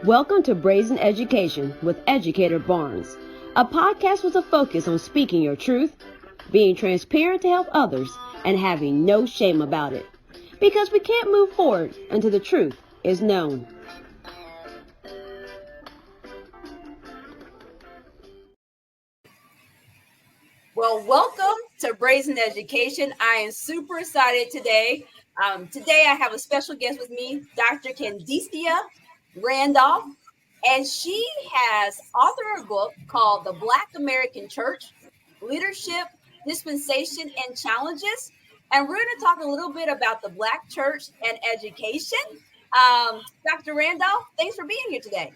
Welcome to Brazen Education with Educator Barnes, a podcast with a focus on speaking your truth, being transparent to help others, and having no shame about it. Because we can't move forward until the truth is known. Well, welcome to Brazen Education. I am super excited today. Today I have a special guest with me, Dr. Khandicia Randolph, and she has authored a book called The Black American Church, Leadership, Dispensation, and Challenges. And we're going to talk a little bit about the Black church and education. Dr. Randolph, thanks for being here today.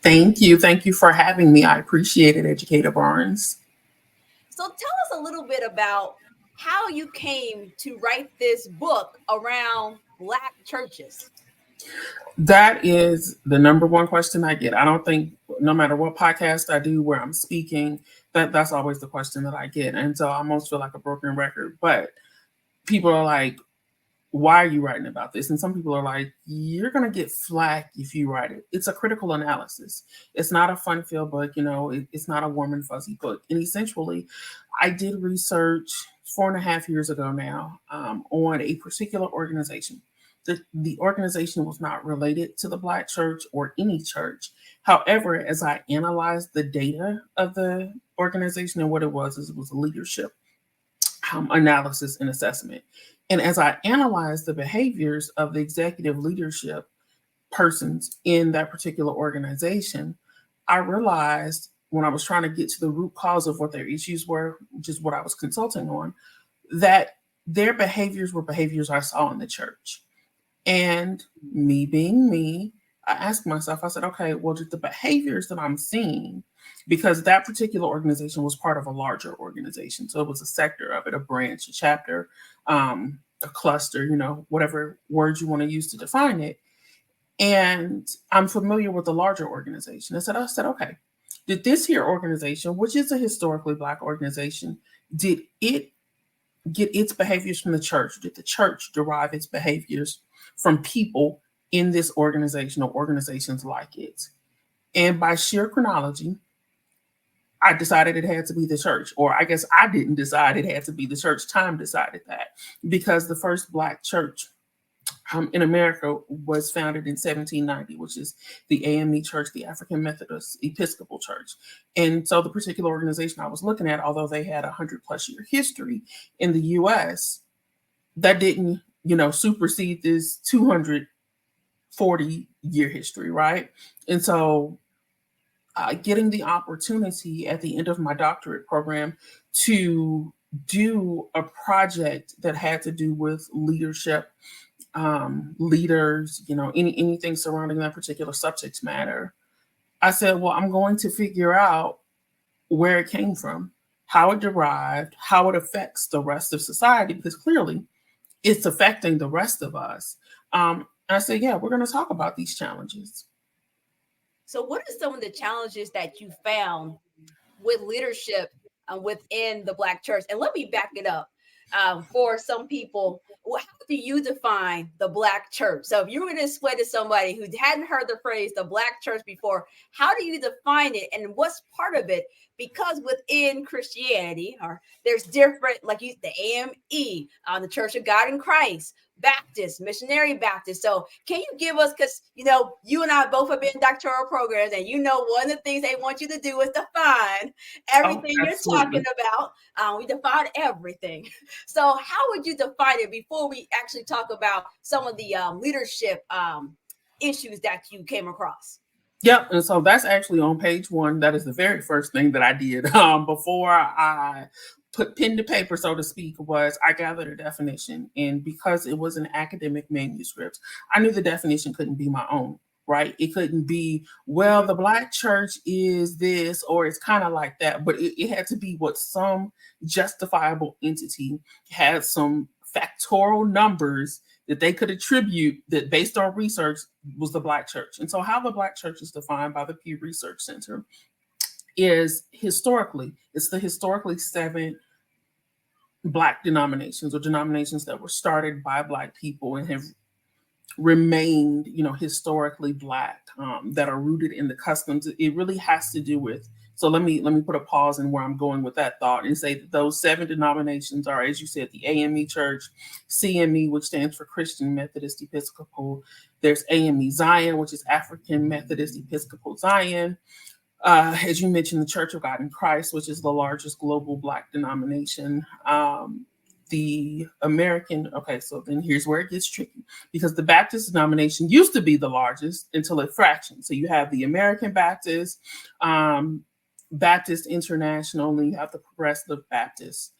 Thank you. Thank you for having me. I appreciate it, Educator Barnes. So tell us a little bit about how you came to write this book around Black churches. That is the number one question I get. I don't think no matter what podcast I do where I'm speaking, that's always the question that I get. And so I almost feel like a broken record. But people are like, why are you writing about this? And some people are like, you're going to get flack if you write it. It's a critical analysis. It's not a fun-filled book. It's not a warm and fuzzy book. And essentially, I did research 4.5 years ago now on a particular organization. The organization was not related to the Black church or any church. However, as I analyzed the data of the organization and what it was a leadership analysis and assessment. And as I analyzed the behaviors of the executive leadership persons in that particular organization, I realized when I was trying to get to the root cause of what their issues were, which is what I was consulting on, that their behaviors were behaviors I saw in the church. And me being me, I asked myself, I said, okay, well, the behaviors that I'm seeing, because that particular organization was part of a larger organization. So it was a sector of it, a branch, a chapter, a cluster, whatever words you want to use to define it. And I'm familiar with the larger organization. I said, okay, did this here organization, which is a historically Black organization, did it get its behaviors from the church? Did the church derive its behaviors from people in this organization or organizations like it? And by sheer chronology, I decided it had to be the church, or I guess I didn't decide it had to be the church. Time decided that, because the first Black church in America was founded in 1790, which is the AME Church, the African Methodist Episcopal Church. And so the particular organization I was looking at, although they had 100+ year history in the US, that didn't, supersede this 240-year history, right? And so getting the opportunity at the end of my doctorate program to do a project that had to do with leadership, leaders, anything surrounding that particular subject matter, I said, well, I'm going to figure out where it came from, how it derived, how it affects the rest of society, because clearly it's affecting the rest of us. I said, yeah, we're going to talk about these challenges. So what are some of the challenges that you found with leadership within the Black church? And let me back it up. For some people, how do you define the Black church? So if you were going to explain to somebody who hadn't heard the phrase the Black church before, how do you define it and what's part of it? Because within Christianity, there's different, like the AME, the Church of God in Christ, Baptist, Missionary Baptist. So can you give us, because you and I both have been doctoral programs, and one of the things they want you to do is define everything you're talking about. We define everything. So how would you define it before we actually talk about some of the leadership issues that you came across? Yep. And so that's actually on page 1. That is the very first thing that I did before I put pen to paper, so to speak, was I gathered a definition. And because it was an academic manuscript, I knew the definition couldn't be my own, right? It couldn't be, well, the Black church is this, or it's kind of like that. But it had to be what some justifiable entity had some factorial numbers that they could attribute that based on research was the Black church. And so how the Black church is defined by the Pew Research Center is it's the historically 7 Black denominations, or denominations that were started by Black people and have remained, historically Black, that are rooted in the customs. It really has to do with. So let me put a pause in where I'm going with that thought and say that those 7 denominations are, as you said, the AME Church, CME, which stands for Christian Methodist Episcopal. There's AME Zion, which is African Methodist Episcopal Zion. As you mentioned, the Church of God in Christ, which is the largest global Black denomination. The American, okay, so then here's where it gets tricky, because the Baptist denomination used to be the largest until it fractioned. So you have the American Baptist, Baptist International, and you have the Progressive Baptist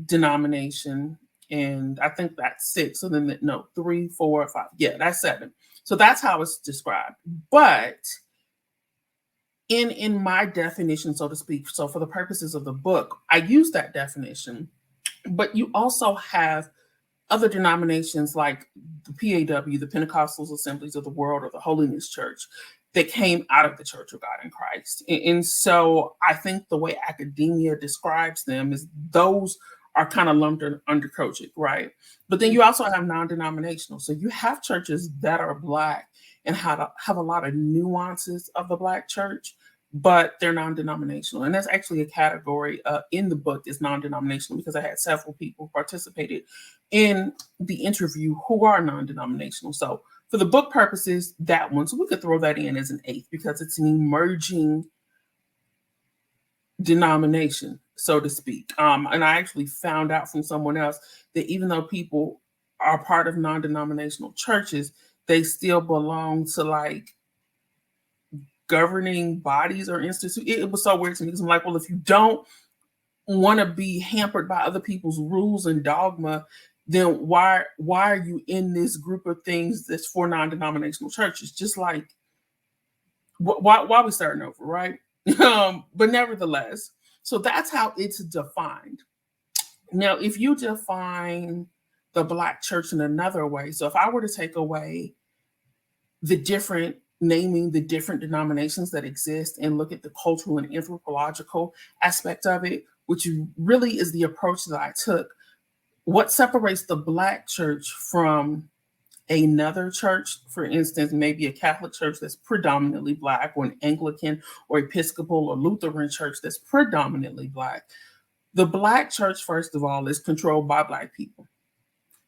denomination. And I think that's 6. So then, 3, 4, 5. Yeah, that's 7. So that's how it's described. But in my definition, so to speak, so for the purposes of the book, I use that definition, but you also have other denominations like the PAW, the Pentecostal Assemblies of the World, or the Holiness Church, that came out of the Church of God in Christ. And so I think the way academia describes them is those are kind of lumped under COGIC, right? But then you also have non-denominational. So you have churches that are Black and have a lot of nuances of the Black church, but they're non-denominational. And that's actually a category in the book, is non-denominational, because I had several people participated in the interview who are non-denominational. So for the book purposes, that one, so we could throw that in as an 8, because it's an emerging denomination, so to speak. And I actually found out from someone else that even though people are part of non-denominational churches, they still belong to like governing bodies or institutes. It was so weird to me, because I'm like, well, if you don't want to be hampered by other people's rules and dogma, then why are you in this group of things that's for non-denominational churches? Just like, why we starting over, right? But nevertheless, so that's how it's defined. Now, if you define the Black church in another way, so if I were to take away naming the different denominations that exist and look at the cultural and anthropological aspect of it, which really is the approach that I took, what separates the Black church from another church, for instance, maybe a Catholic church that's predominantly Black, or an Anglican or Episcopal or Lutheran church that's predominantly Black. The Black church, first of all, is controlled by Black people.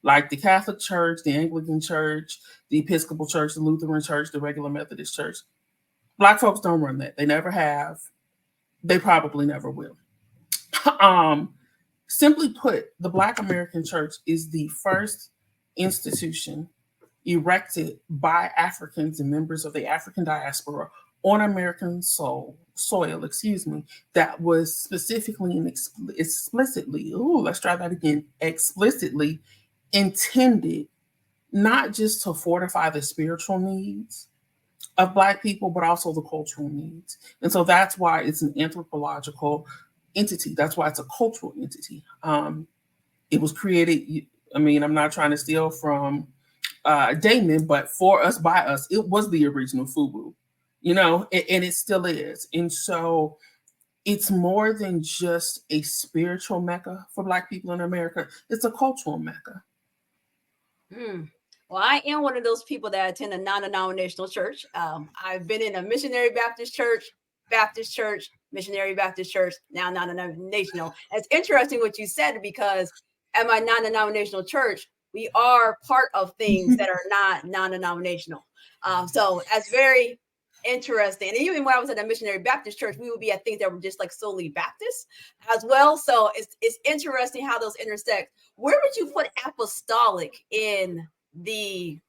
Like the Catholic Church, the Anglican Church, the Episcopal Church, the Lutheran Church, the regular Methodist Church. Black folks don't run that. They never have. They probably never will. Simply put, the Black American Church is the first institution erected by Africans and members of the African diaspora on American soil, that was specifically and explicitly, explicitly intended not just to fortify the spiritual needs of Black people, but also the cultural needs. And so that's why it's an anthropological entity. That's why it's a cultural entity. It was created, I'm not trying to steal from Damon, but for us, by us, it was the original FUBU, and it still is. And so it's more than just a spiritual mecca for Black people in America. It's a cultural mecca. Well, I am one of those people that attend a non-denominational church. I've been in a missionary Baptist church, missionary Baptist church, now non-denominational. It's interesting what you said, because at my non-denominational church, we are part of things that are not non-denominational. So that's very interesting. And even when I was at a missionary Baptist church, we would be at things that were just like solely Baptist as well. So it's interesting how those intersect. Where would you put apostolic in the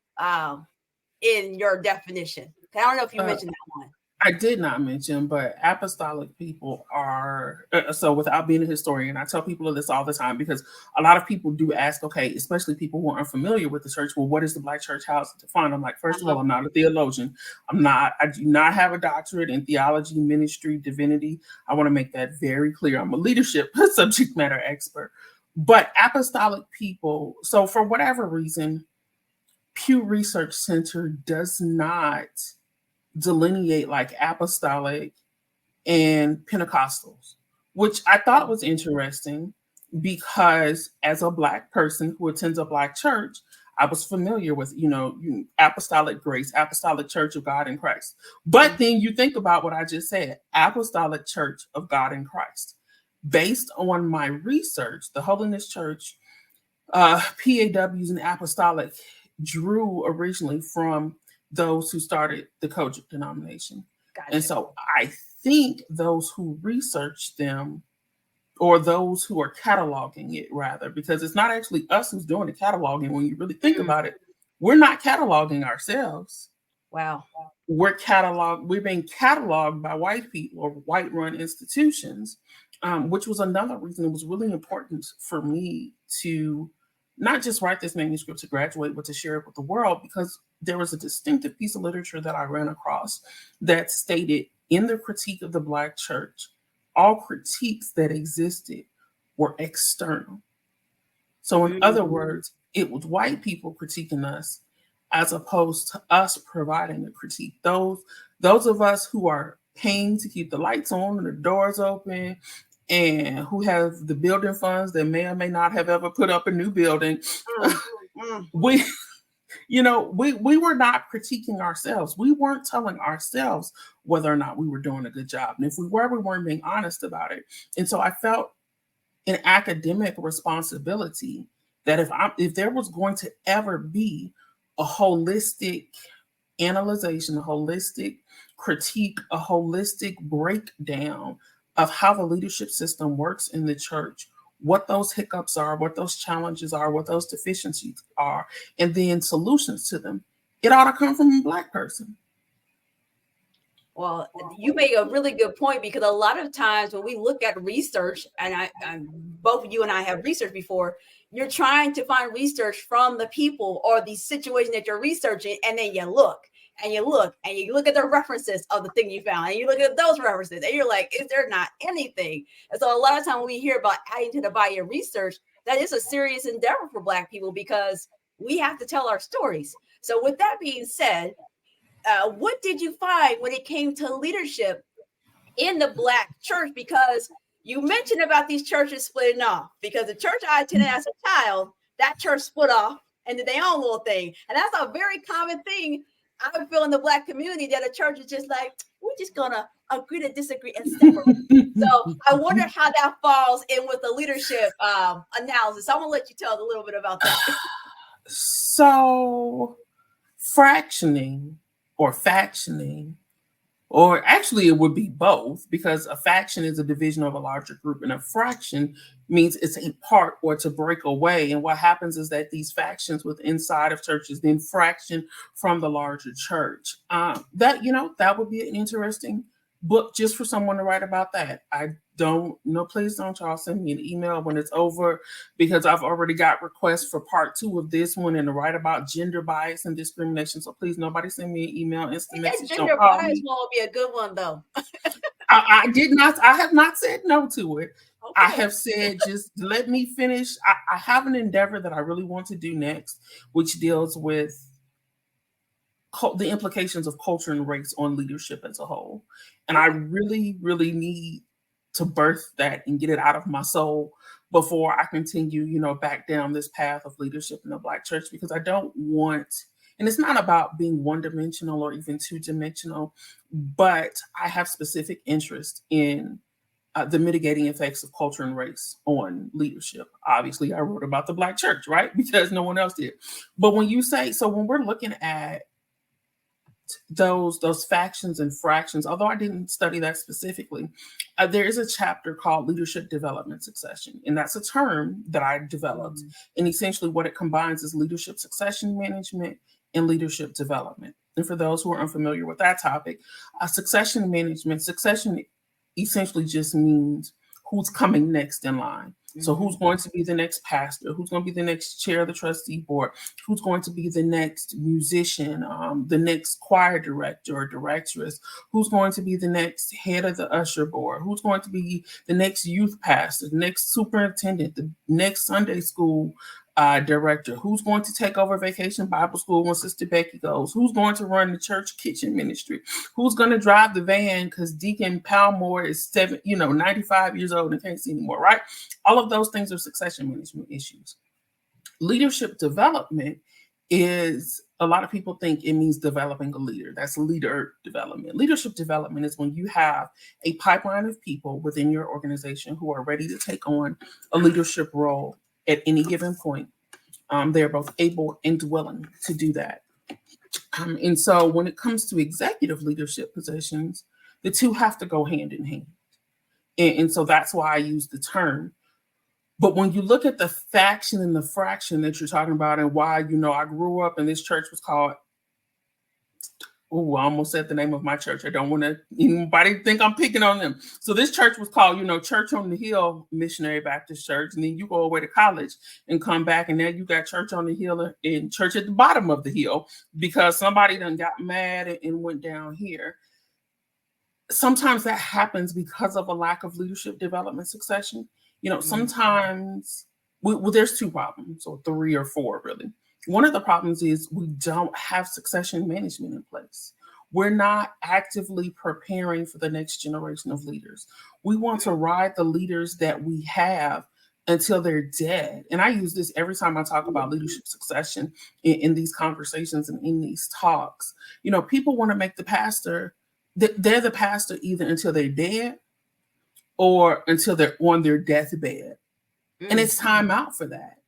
in your definition? I don't know if you mentioned that one. I did not mention, but apostolic people are, so without being a historian, I tell people this all the time, because a lot of people do ask, okay, especially people who are unfamiliar with the church, well, what is the Black church? How is it defined? I'm like, first of all, I'm not a theologian. I do not have a doctorate in theology, ministry, divinity. I want to make that very clear. I'm a leadership subject matter expert. But apostolic people, so for whatever reason, Pew Research Center does not delineate like apostolic and Pentecostals, which I thought was interesting, because as a Black person who attends a Black church, I was familiar with, Apostolic Grace, Apostolic Church of God in Christ. But then you think about what I just said, Apostolic Church of God in Christ. Based on my research, the Holiness Church, PAWs and Apostolic drew originally from those who started the Kojic denomination. Gotcha. And so I think those who researched them, or those who are cataloging it rather, because it's not actually us who's doing the cataloging. When you really think about it, we're not cataloging ourselves. Wow. We're being cataloged by white people or white run institutions, which was another reason it was really important for me to not just write this manuscript to graduate, but to share it with the world, because there was a distinctive piece of literature that I ran across that stated in the critique of the Black church, all critiques that existed were external. So in other words, it was white people critiquing us as opposed to us providing a critique. Those of us who are paying to keep the lights on and the doors open and who have the building funds that may or may not have ever put up a new building, we were not critiquing ourselves. We weren't telling ourselves whether or not we were doing a good job. And if we were, we weren't being honest about it. And so I felt an academic responsibility that if there was going to ever be a holistic analyzation, a holistic critique, a holistic breakdown of how the leadership system works in the church, what those hiccups are, what those challenges are, what those deficiencies are, and then solutions to them, it ought to come from a Black person. Well, you make a really good point, because a lot of times when we look at research, and both you and I have researched before, you're trying to find research from the people or the situation that you're researching, and then you look and you look and you look at the references of the thing you found, and you look at those references, and you're like, is there not anything? And so a lot of time when we hear about adding to the body of research, that is a serious endeavor for Black people, because we have to tell our stories. So with that being said, what did you find when it came to leadership in the Black church? Because you mentioned about these churches splitting off, because the church I attended as a child, that church split off and did their own little thing. And that's a very common thing I feel in the Black community, that a church is just like, we're just going to agree to disagree and separate. So I wonder how that falls in with the leadership analysis. I'm going to let you tell a little bit about that. So fractioning, or actually it would be both, because a faction is a division of a larger group, and a fraction means it's a part or to break away. And what happens is that these factions within inside of churches then fraction from the larger church. That would be an interesting book just for someone to write about that. Please don't y'all send me an email when it's over, because I've already got requests for part 2 of this one and to write about gender bias and discrimination. So please, nobody send me an email, instant message. Gender bias won't be a good one though. I have not said no to it. Okay. I have said, just let me finish. I have an endeavor that I really want to do next, which deals with the implications of culture and race on leadership as a whole. And I really, really need to birth that and get it out of my soul before I continue, back down this path of leadership in the Black church, because I don't want, and it's not about being one-dimensional or even two-dimensional, but I have specific interest in the mitigating effects of culture and race on leadership. Obviously, I wrote about the Black church, right? Because no one else did. But when we're looking at those factions and fractions, although I didn't study that specifically, there is a chapter called Leadership Development Succession. And that's a term that I developed. And essentially what it combines is leadership succession management and leadership development. And for those who are unfamiliar with that topic, succession essentially just means who's coming next in line. So who's going to be the next pastor? Who's going to be the next chair of the trustee board? Who's going to be the next musician, the next choir director or directress? Who's going to be the next head of the usher board? Who's going to be the next youth pastor, the next superintendent, the next Sunday school director? Who's going to take over Vacation Bible School when Sister Becky goes? Who's going to run the church kitchen ministry? Who's going to drive the van because Deacon Palmore is 95 years old and can't see anymore, right? All of those things are succession management issues. Leadership development is a lot of people think it means developing a leader. That's leader development. Leadership development is when you have a pipeline of people within your organization who are ready to take on a leadership role at any given point. They're both able and willing to do that. And so when it comes to executive leadership positions, the two have to go hand in hand. And so that's why I use the term. But when you look at the faction and the fraction that you're talking about, and why, I grew up and this church was called, I almost said the name of my church. I don't want to anybody think I'm picking on them. So this church was called, Church on the Hill Missionary Baptist Church. And then you go away to college and come back, and now you got Church on the Hill and church at the bottom of the hill because somebody done got mad and went down here. Sometimes that happens because of a lack of leadership development succession. Sometimes there's two problems, or three or four, really. One of the problems is we don't have succession management in place. We're not actively preparing for the next generation of leaders. We want to ride the leaders that we have until they're dead. And I use this every time I talk about leadership succession in these conversations and in these talks. People want to make the pastor, they're the pastor either until they're dead or until they're on their deathbed. And it's time out for that.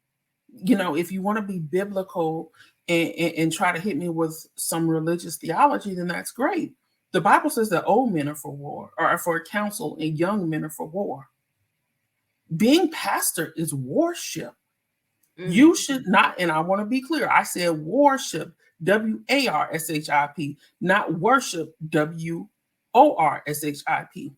If you want to be biblical and try to hit me with some religious theology, then that's great. The Bible says that old men are for war, or for counsel, and young men are for war. Being pastor is worship. You should not, and I want to be clear, I said worship, WARSHIP, not worship, WORSHIP.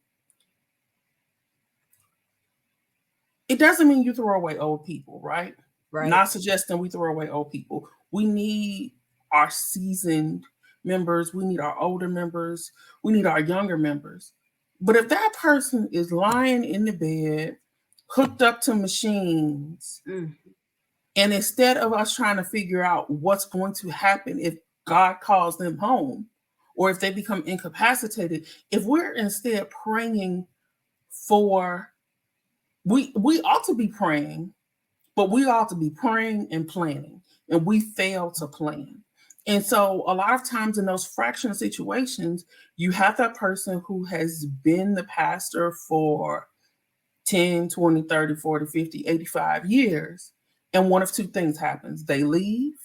It doesn't mean you throw away old people, right? Right. Not suggesting we throw away old people. We need our seasoned members. We need our older members. We need our younger members. But if that person is lying in the bed, hooked up to machines, and instead of us trying to figure out what's going to happen if God calls them home, or if they become incapacitated, if we're instead praying for, we ought to be praying, but we ought to be praying and planning, and we fail to plan. And so a lot of times in those fractional situations, you have that person who has been the pastor for 10, 20, 30, 40, 50, 85 years. And one of two things happens. They leave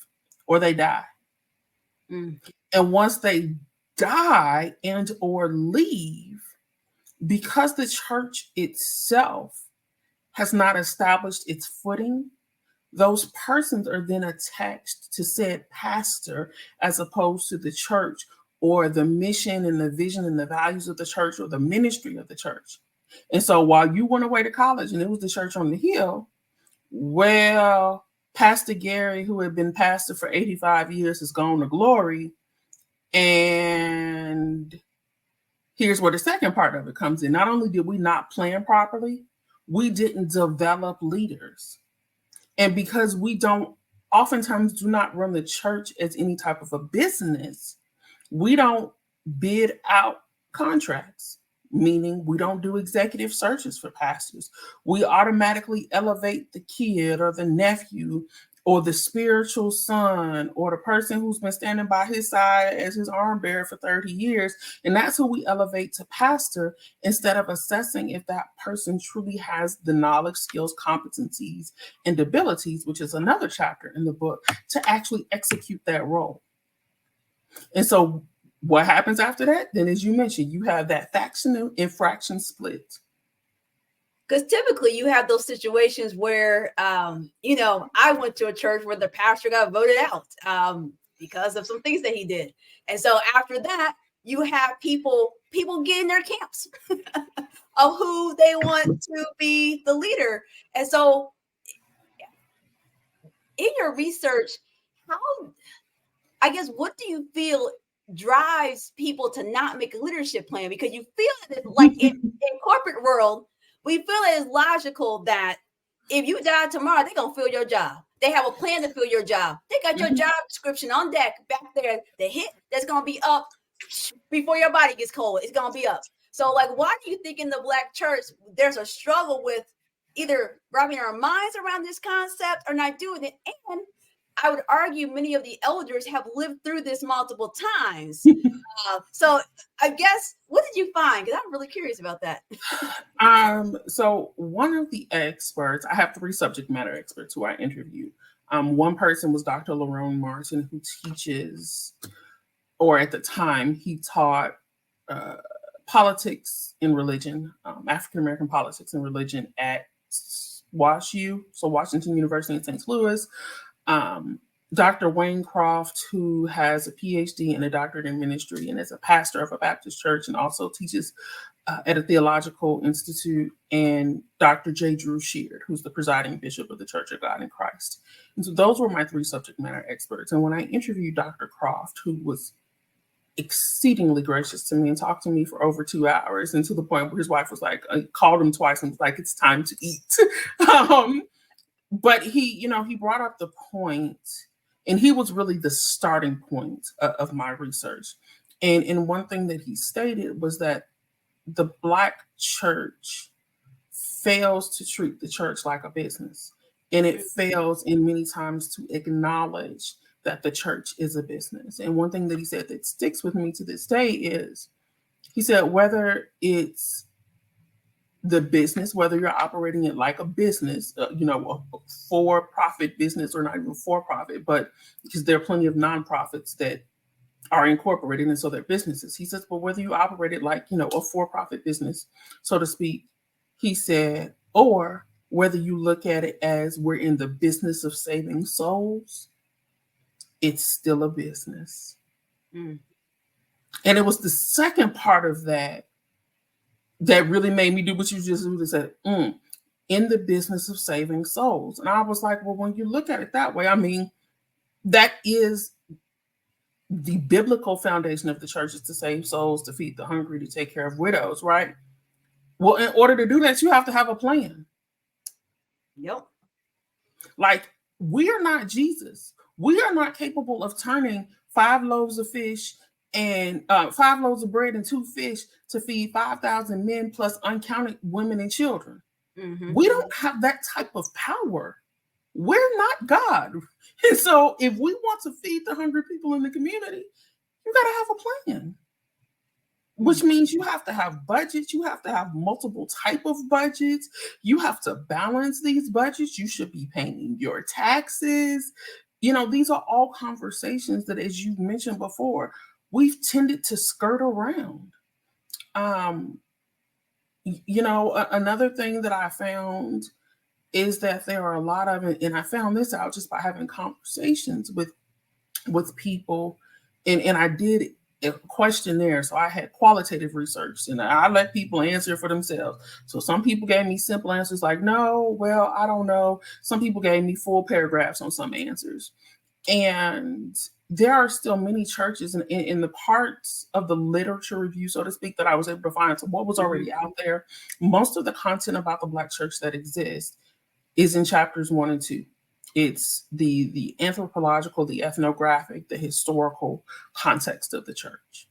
or they die. And once they die and or leave, because the church itself has not established its footing, those persons are then attached to said pastor as opposed to the church or the mission and the vision and the values of the church or the ministry of the church. And so while you went away to college and it was the Church on the Hill, well, Pastor Gary, who had been pastor for 85 years, has gone to glory. And here's where the second part of it comes in. Not only did we not plan properly, we didn't develop leaders. And because we oftentimes do not run the church as any type of a business, we don't bid out contracts, meaning we don't do executive searches for pastors. We automatically elevate the kid or the nephew or the spiritual son or the person who's been standing by his side as his arm bearer for 30 years. And that's who we elevate to pastor instead of assessing if that person truly has the knowledge, skills, competencies, and abilities, which is another chapter in the book, to actually execute that role. And so what happens after that? Then, as you mentioned, you have that faction and fraction split. Because typically you have those situations where, I went to a church where the pastor got voted out because of some things that he did. And so after that, you have people get in their camps of who they want to be the leader. And so in your research, what do you feel drives people to not make a leadership plan? Because you feel that like in corporate world, we feel it is logical that if you die tomorrow, they're going to fill your job. They have a plan to fill your job. They got your job description on deck back there. The hit that's going to be up before your body gets cold. It's going to be up. So like, why do you think in the Black church, there's a struggle with either wrapping our minds around this concept or not doing it? And I would argue many of the elders have lived through this multiple times. So I guess, what did you find? Because I'm really curious about that. So one of the experts, I have 3 subject matter experts who I interviewed. One person was Dr. Lerone Martin, who teaches, or at the time, he taught politics and religion, African American politics and religion at WashU, so Washington University in St. Louis. Dr. Wayne Croft, who has a PhD and a doctorate in ministry and is a pastor of a Baptist church and also teaches at a theological institute, and Dr. J. Drew Sheard, who's the presiding bishop of the Church of God in Christ. And so those were my 3 subject matter experts. And when I interviewed Dr. Croft, who was exceedingly gracious to me and talked to me for over 2 hours, and to the point where his wife was like, called him twice and was like, it's time to eat. But he brought up the point, and he was really the starting point of my research. And one thing that he stated was that the Black church fails to treat the church like a business. And it fails in many times to acknowledge that the church is a business. And one thing that he said that sticks with me to this day is, he said, whether it's the business, whether you're operating it like a business, a for-profit business, or not even for-profit, but because there are plenty of nonprofits that are incorporated, and so they're businesses. He says, but whether you operate it like, a for-profit business, so to speak, he said, or whether you look at it as we're in the business of saving souls, it's still a business. And it was the second part of that really made me do what you just said, in the business of saving souls. And I was like, well, when you look at it that way, I mean, that is the biblical foundation of the church, is to save souls, to feed the hungry, to take care of widows, right? Well, in order to do that, you have to have a plan. Yep. Like, we are not Jesus. We are not capable of turning 5 loaves of fish and 5 loaves of bread and 2 fish to feed 5,000 men plus uncounted women and children. We don't have that type of power. We're not God. And so if we want to feed the hungry people in the community, you got to have a plan, which means you have to have budgets. You have to have multiple type of budgets. You have to balance these budgets. You should be paying your taxes. These are all conversations that, as you've mentioned before, we've tended to skirt around. Another thing that I found is that there are a lot of it, and I found this out just by having conversations with people, and I did a questionnaire, so I had qualitative research, and I let people answer for themselves. So some people gave me simple answers like, no, well, I don't know. Some people gave me full paragraphs on some answers. And there are still many churches in the parts of the literature review, so to speak, that I was able to find. So what was already out there, most of the content about the Black church that exists is in chapters 1 and 2. It's the anthropological, the ethnographic, the historical context of the church.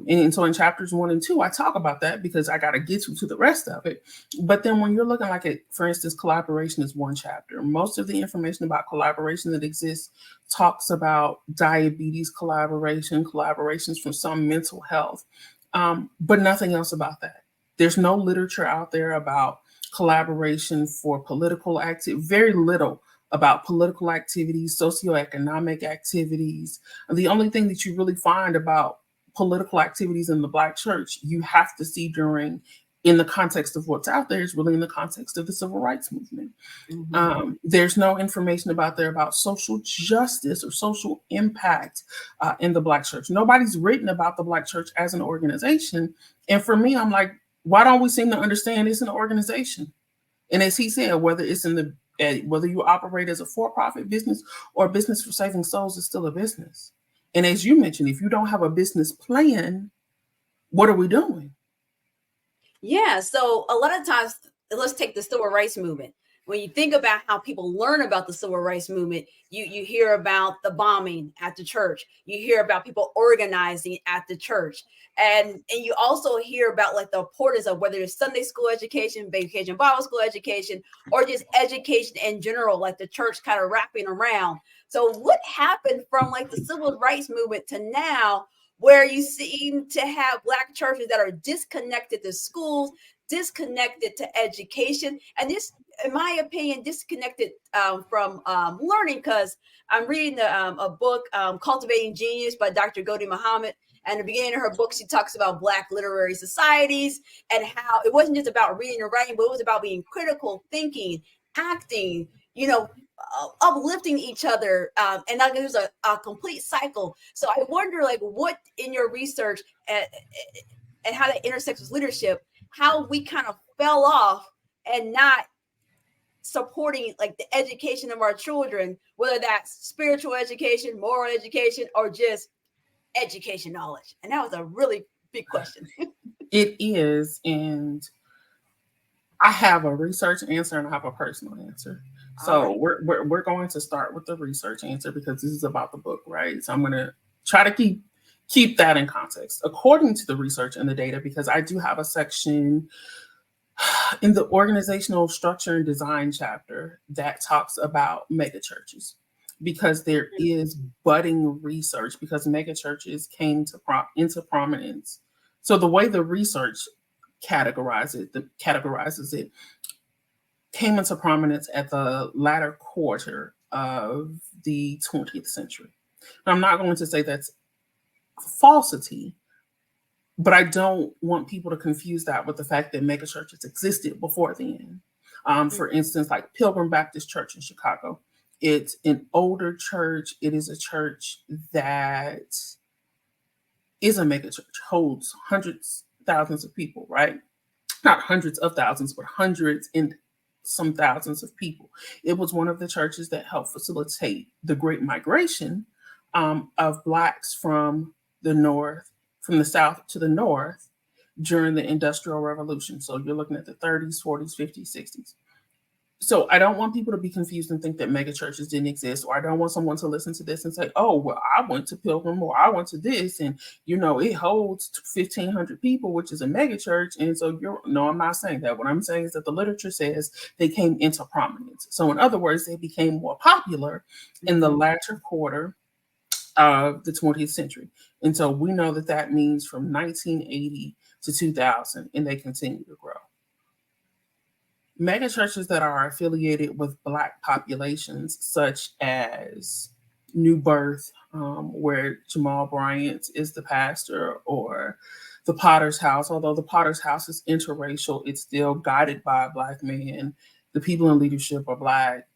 And so in chapters 1 and 2, I talk about that because I got to get you to the rest of it. But then when you're looking like at, for instance, collaboration is one chapter. Most of the information about collaboration that exists talks about diabetes collaboration, collaborations from some mental health, but nothing else about that. There's no literature out there about collaboration for political activity, very little about political activities, socioeconomic activities. And the only thing that you really find about political activities in the Black church, you have to see in the context of what's out there, is really in the context of the civil rights movement. There's no information about social justice or social impact in the Black church. Nobody's written about the Black church as an organization. And for me, I'm like, why don't we seem to understand it's an organization? And as he said, whether you operate as a for-profit business or a business for saving souls, is still a business. And as you mentioned, if you don't have a business plan, what are we doing? Yeah. So a lot of times, let's take the civil rights movement, when you think about how people learn about the civil rights movement, you hear about the bombing at the church, you hear about people organizing at the church, and you also hear about like the importance of whether it's Sunday school education, vacation Bible school education, or just education in general, like the church kind of wrapping around. So what happened from like the civil rights movement to now, where you seem to have Black churches that are disconnected to schools, disconnected to education, and this, in my opinion, disconnected from learning? Because I'm reading a book, Cultivating Genius by Dr. Ghodri Muhammad. And at the beginning of her book, she talks about Black literary societies and how it wasn't just about reading and writing, but it was about being critical, thinking, acting, uplifting each other. And that was a complete cycle. So I wonder, like, what in your research and how that intersects with leadership, how we kind of fell off and not supporting like the education of our children, whether that's spiritual education, moral education, or just education knowledge. And that was a really big question. It is. And I have a research answer and I have a personal answer. So we're going to start with the research answer because this is about the book, right? So I'm going to try to keep that in context. According to the research and the data, because I do have a section in the organizational structure and design chapter that talks about megachurches, because there is budding research, because megachurches came into prominence. So the way the research categorizes it came into prominence at the latter quarter of the 20th century. Now, I'm not going to say that's falsity, but I don't want people to confuse that with the fact that megachurches existed before then. For instance, like Pilgrim Baptist Church in Chicago. It's an older church. It is a church that is a megachurch, holds hundreds, thousands of people, right? Not hundreds of thousands, but hundreds and some thousands of people. It was one of the churches that helped facilitate the Great Migration of Blacks from the South to the North during the Industrial Revolution. So you're looking at the 30s, 40s, 50s, 60s. So I don't want people to be confused and think that megachurches didn't exist, or I don't want someone to listen to this and say, oh, well, I went to Pilgrim or I went to this and, it holds 1,500 people, which is a megachurch. And so no, I'm not saying that. What I'm saying is that the literature says they came into prominence. So in other words, they became more popular in the latter quarter of the 20th century. And so we know that means from 1980 to 2000, and they continue to grow. Megachurches that are affiliated with Black populations, such as New Birth, where Jamal Bryant is the pastor, or the Potter's House. Although the Potter's House is interracial, it's still guided by a Black man. The people in leadership are Black.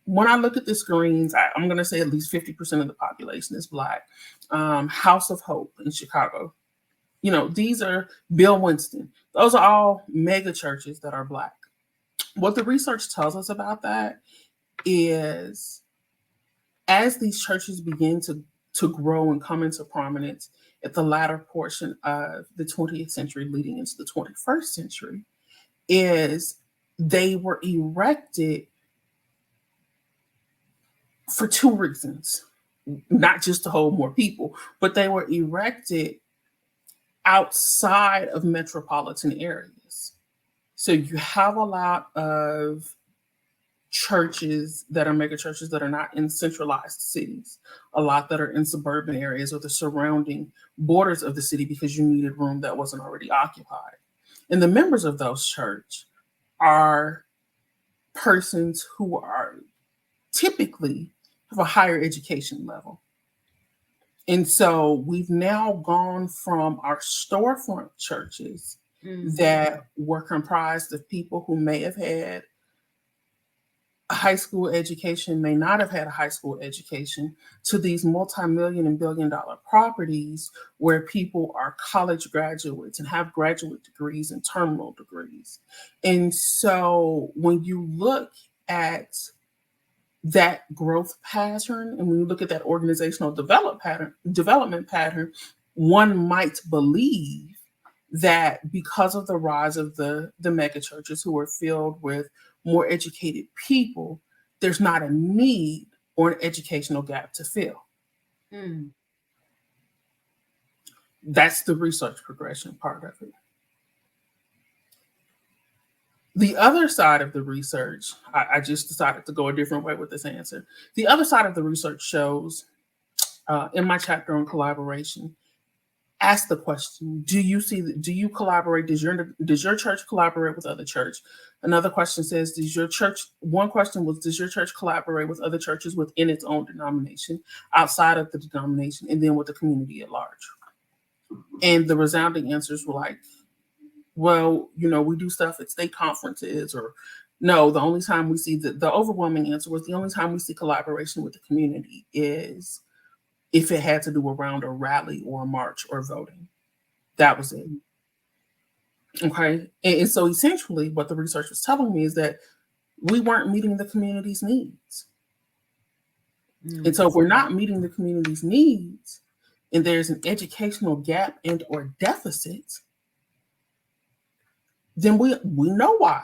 When I look at the screens, I'm going to say at least 50% of the population is Black. House of Hope in Chicago. These are Bill Winston. Those are all mega churches that are Black. What the research tells us about that is as these churches begin to grow and come into prominence at the latter portion of the 20th century leading into the 21st century, is they were erected for two reasons, not just to hold more people, but they were erected outside of metropolitan areas. So you have a lot of churches that are mega churches that are not in centralized cities, a lot that are in suburban areas or the surrounding borders of the city because you needed room that wasn't already occupied. And the members of those churches are persons who are typically have a higher education level. And so we've now gone from our storefront churches that were comprised of people who may have had a high school education, may not have had a high school education, to these multi-million and billion-dollar properties where people are college graduates and have graduate degrees and terminal degrees. And so when you look at that growth pattern, and when you look at that organizational development pattern, one might believe that because of the rise of the mega churches who are filled with more educated people, there's not a need or an educational gap to fill. Mm. That's the research progression part of it. The other side of the research, I just decided to go a different way with this answer. The other side of the research shows, in my chapter on collaboration, ask the question: do you collaborate? Does your church collaborate with other church? Another question says, one question was, does your church collaborate with other churches within its own denomination, outside of the denomination, and then with the community at large? And the resounding answers were like, well, we do stuff at state conferences, or no, the only time we see the overwhelming answer was the only time we see collaboration with the community is if it had to do around a rally or a march or voting. That was it. Okay. And so essentially what the research was telling me is that we weren't meeting the community's needs. And so if we're not meeting the community's needs and there's an educational gap and or deficit, then we know why.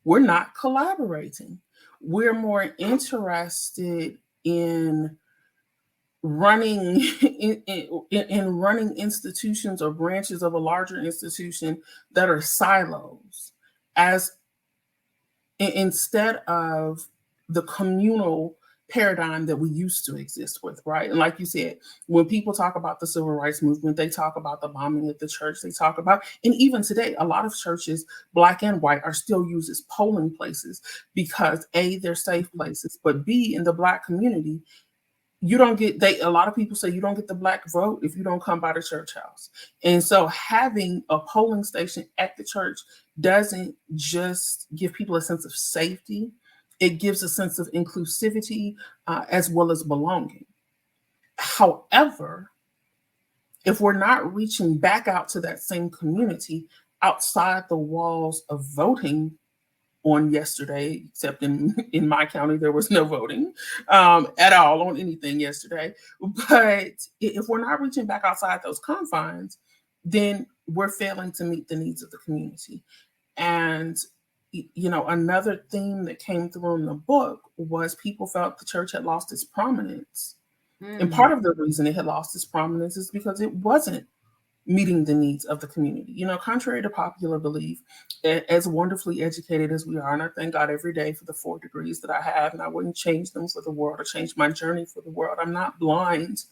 We're not collaborating. We're more interested in running in running institutions or branches of a larger institution that are silos, as instead of the communal paradigm that we used to exist with, right? And like you said, when people talk about the civil rights movement, they talk about the bombing at the church, they talk about, and even today, a lot of churches, Black and white, are still used as polling places because A, they're safe places, but B, in the Black community, a lot of people say you don't get the Black vote if you don't come by the church house. And so having a polling station at the church doesn't just give people a sense of safety, it gives a sense of inclusivity as well as belonging. However, if we're not reaching back out to that same community outside the walls of voting on yesterday, except in my county, there was no voting at all on anything yesterday. But if we're not reaching back outside those confines, then we're failing to meet the needs of the community. And, another theme that came through in the book was people felt the church had lost its prominence. And part of the reason it had lost its prominence is because it wasn't meeting the needs of the community. Contrary to popular belief, as wonderfully educated as we are, and I thank God every day for the 4 degrees that I have, and I wouldn't change them for the world or change my journey for the world. I'm not blind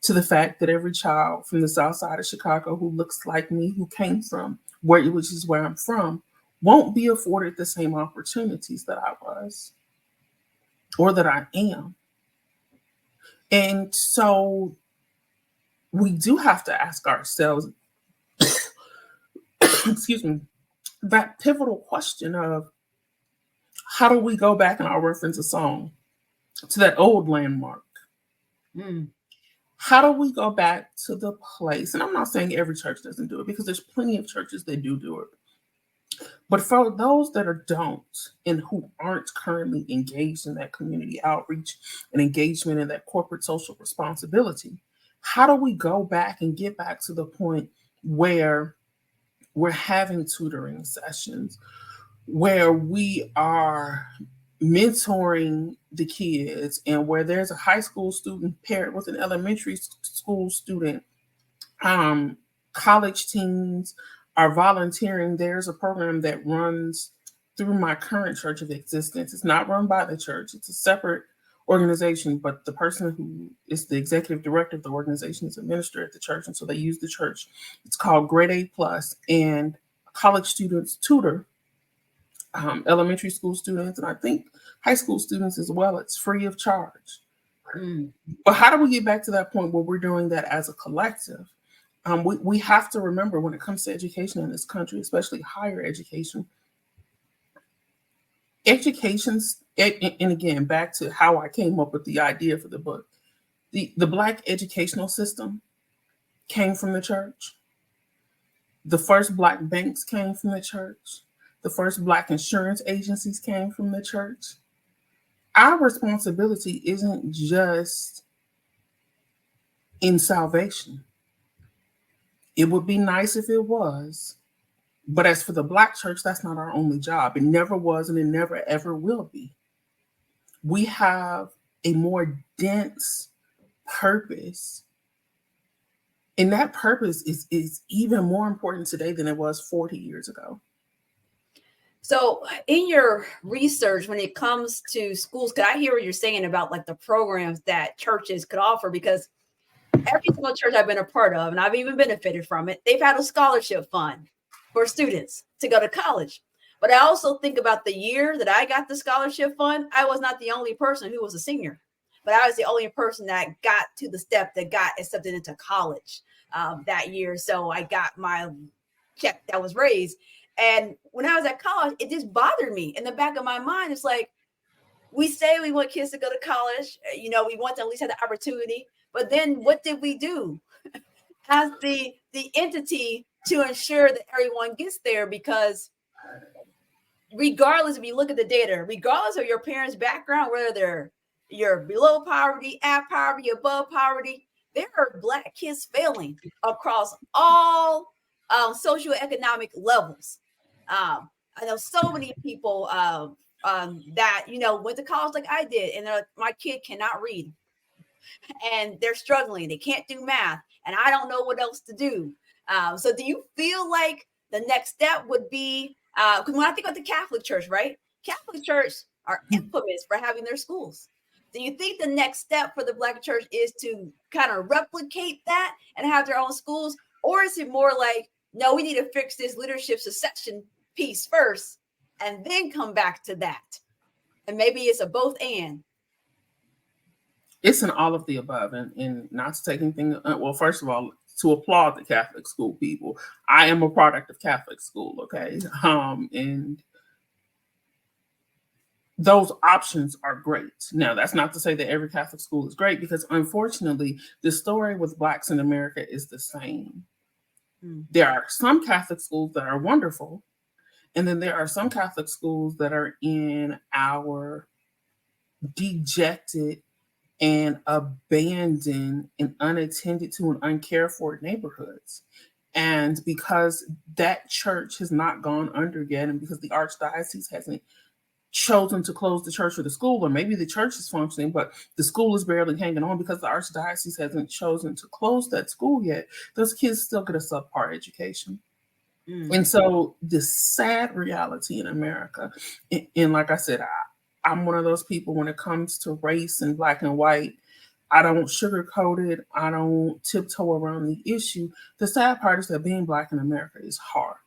to the fact that every child from the South Side of Chicago who looks like me, who came from which is where I'm from, won't be afforded the same opportunities that I was or that I am. And so we do have to ask ourselves, excuse me, that pivotal question of how do we go back, and I'll reference a song, to that old landmark? How do we go back to the place? And I'm not saying every church doesn't do it, because there's plenty of churches that do it. But for those that don't and who aren't currently engaged in that community outreach and engagement in that corporate social responsibility, how do we go back and get back to the point where we're having tutoring sessions, where we are mentoring the kids, and where there's a high school student paired with an elementary school student, college teens are volunteering. There's a program that runs through my current church of existence. It's not run by the church. It's a separate organization, but the person who is the executive director of the organization is a minister at the church. And so they use the church. It's called Grade A Plus, and college students tutor elementary school students, and I think high school students as well. It's free of charge. But how do we get back to that point where we're doing that as a collective? We have to remember, when it comes to education in this country, especially higher education, and again, back to how I came up with the idea for the book, the Black educational system came from the church. The first Black banks came from the church. The first Black insurance agencies came from the church. Our responsibility isn't just in salvation. It would be nice if it was, But as for the Black church, that's not our only job. It never was, and it never ever will be. We have a more dense purpose. And that purpose is even more important today than it was 40 years ago. So in your research, when it comes to schools, because I hear what you're saying about like the programs that churches could offer, because every single church I've been a part of, and I've even benefited from it, they've had a scholarship fund for students to go to college. But I also think about the year that I got the scholarship fund, I was not the only person who was a senior, but I was the only person that got to the step that got accepted into college that year. So I got my check that was raised. And when I was at college, it just bothered me in the back of my mind. It's like, we say we want kids to go to college, we want them at least have the opportunity. But then what did we do as the entity to ensure that everyone gets there? Because regardless, if you look at the data, regardless of your parents' background, whether you're below poverty, at poverty, above poverty, there are Black kids failing across all socioeconomic levels. I know so many people that went to college like I did, and they're like, my kid cannot read, and they're struggling. They can't do math, and I don't know what else to do. So, do you feel like the next step would be? Because when I think about the Catholic Church, right? Catholic Church are infamous for having their schools. Do you think the next step for the Black church is to kind of replicate that and have their own schools? Or is it more like, no, we need to fix this leadership succession piece first and then come back to that? And maybe it's a both and. It's an all of the above. And not to take anything, well, first of all, to applaud the Catholic school people. I am a product of Catholic school, okay? And those options are great. Now, that's not to say that every Catholic school is great, because unfortunately, the story with Blacks in America is the same. There are some Catholic schools that are wonderful, and then there are some Catholic schools that are in our dejected and abandoned and unattended to and uncared for neighborhoods. And because that church has not gone under yet, and because the archdiocese hasn't chosen to close the church or the school, or maybe the church is functioning, but the school is barely hanging on because the archdiocese hasn't chosen to close that school yet, those kids still get a subpar education. And so the sad reality in America, and like I said, I'm one of those people when it comes to race and Black and white, I don't sugarcoat it. I don't tiptoe around the issue. The sad part is that being Black in America is hard.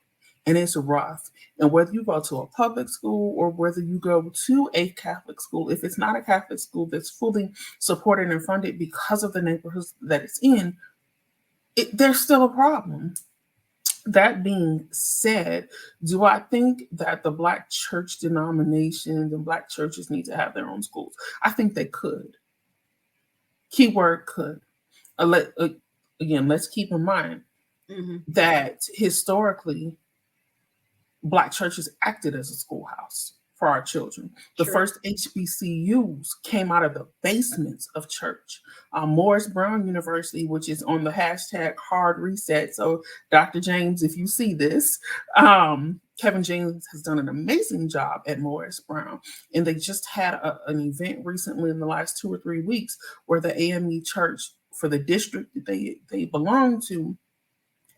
And it's rough. And whether you go to a public school or whether you go to a Catholic school, if it's not a Catholic school that's fully supported and funded because of the neighborhoods that it's in, there's still a problem. That being said, do I think that the Black church denominations and Black churches need to have their own schools? I think they could. Keyword could. Again, let's keep in mind that historically, Black churches acted as a schoolhouse for our children. The first HBCUs came out of the basements of church. Morris Brown University, which is on the hashtag hard reset. So Dr. James, if you see this, Kevin James has done an amazing job at Morris Brown. And they just had an event recently in the last 2 or 3 weeks where the AME church for the district that they belong to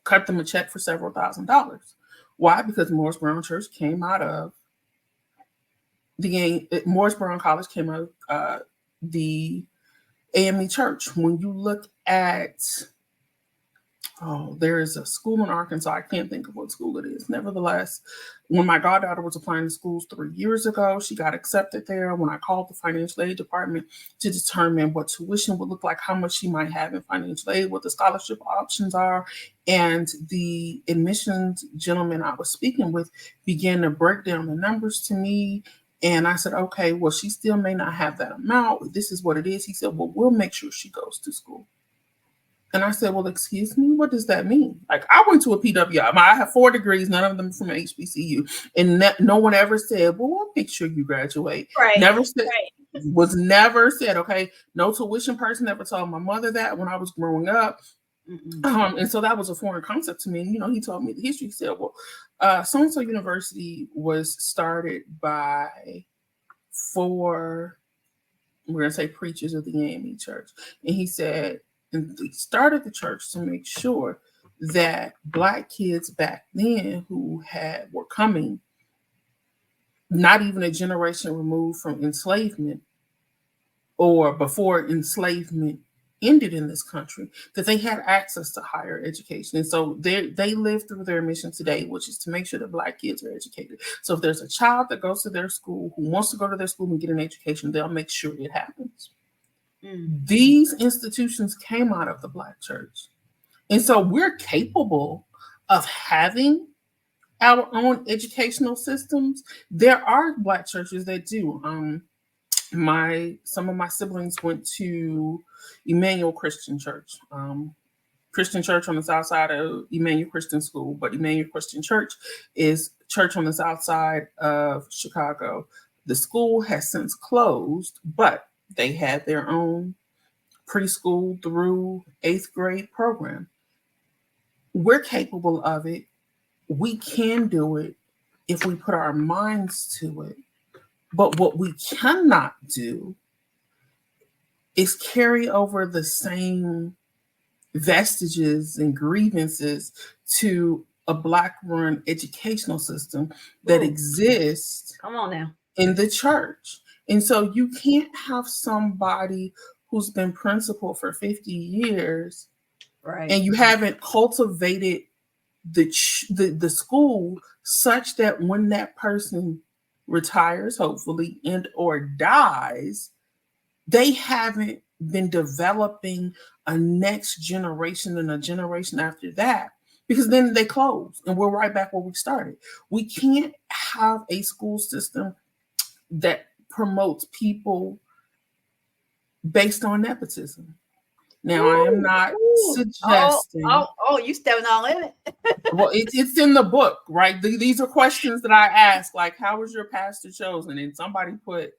cut them a check for several $1,000s. Why? Because Morris Brown Church came out of Morris Brown College came out of the AME Church. When you look at, there is a school in Arkansas. I can't think of what school it is. Nevertheless, when my goddaughter was applying to schools 3 years ago, she got accepted there. When I called the financial aid department to determine what tuition would look like, how much she might have in financial aid, what the scholarship options are, and the admissions gentleman I was speaking with began to break down the numbers to me. And I said, okay, well, she still may not have that amount. This is what it is. He said, well, we'll make sure she goes to school. And I said, well, excuse me, what does that mean? Like, I went to a PWI. I have 4 degrees, none of them from HBCU. And no one ever said, well, we'll make sure you graduate. Right. Never said, was never said, okay, no tuition person ever told my mother that when I was growing up. And so that was a foreign concept to me. He told me the history. He said, well, so-and-so university was started by 4, we're going to say, preachers of the AME church. And he said, and they started the church to make sure that Black kids back then who were coming, not even a generation removed from enslavement or before enslavement ended in this country, that they had access to higher education. And so they live through their mission today, which is to make sure that Black kids are educated. So if there's a child that goes to their school who wants to go to their school and get an education, they'll make sure it happens. These institutions came out of the Black church. And so we're capable of having our own educational systems. There are Black churches that do. Some of my siblings went to Emmanuel Christian Church, Christian church on the south side of Emmanuel Christian School, but Emmanuel Christian Church is church on the south side of Chicago. The school has since closed, but they had their own preschool through 8th grade program. We're capable of it. We can do it if we put our minds to it. But what we cannot do is carry over the same vestiges and grievances to a Black-run educational system that exists in the church. And so you can't have somebody who's been principal for 50 years, right, and you haven't cultivated the school such that when that person retires, hopefully, and or dies, they haven't been developing a next generation and a generation after that, because then they close and we're right back where we started. We can't have a school system that promotes people based on nepotism. Now, I am not suggesting. You stepping all in it. Well, it's in the book, right? These are questions that I ask, like, how was your pastor chosen? And somebody put,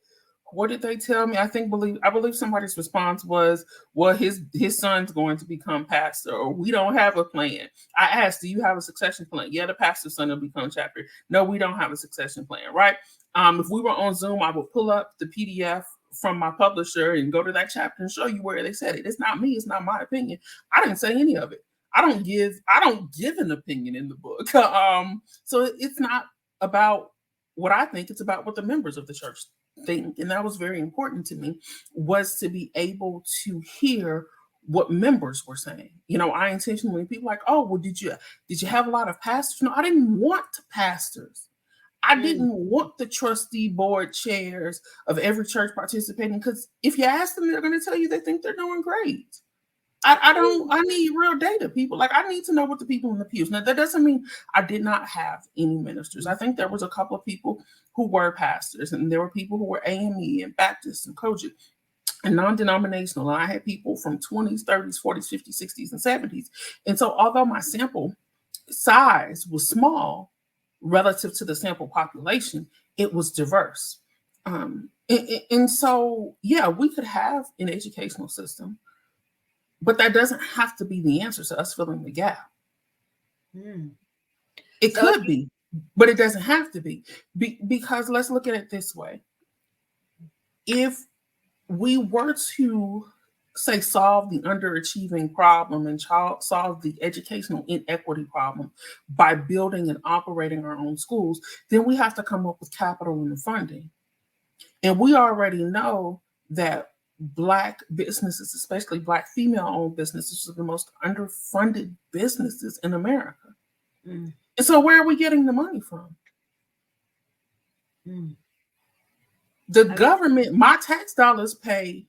what did they tell me? I believe somebody's response was, well, his son's going to become pastor, or we don't have a plan. I asked, do you have a succession plan? Yeah, the pastor's son will become chapter. No, we don't have a succession plan, right? If we were on Zoom, I would pull up the PDF from my publisher and go to that chapter and show you where they said it. It's not me. It's not my opinion. I didn't say any of it. I don't give an opinion in the book. So it's not about what I think. It's about what the members of the church think. And that was very important to me, was to be able to hear what members were saying. I intentionally, people like, oh, well, did you have a lot of pastors? No, I didn't want pastors. I didn't want the trustee board chairs of every church participating, because if you ask them, they're going to tell you they think they're doing great. I need real data, people. Like, I need to know what the people in the pews. Now, that doesn't mean I did not have any ministers. I think there was a couple of people who were pastors, and there were people who were AME and Baptists and Kojic and non-denominational. And I had people from 20s, 30s, 40s, 50s, 60s, and 70s. And so although my sample size was small relative to the sample population, it was diverse. And so, yeah, we could have an educational system, but that doesn't have to be the answer to us filling the gap. It could be, but it doesn't have to be. Because let's look at it this way. If we were to, say, solve the underachieving problem and solve the educational inequity problem by building and operating our own schools, then we have to come up with capital and funding. And we already know that Black businesses, especially Black female-owned businesses, are the most underfunded businesses in America. And so where are we getting the money from? The government, my tax dollars pay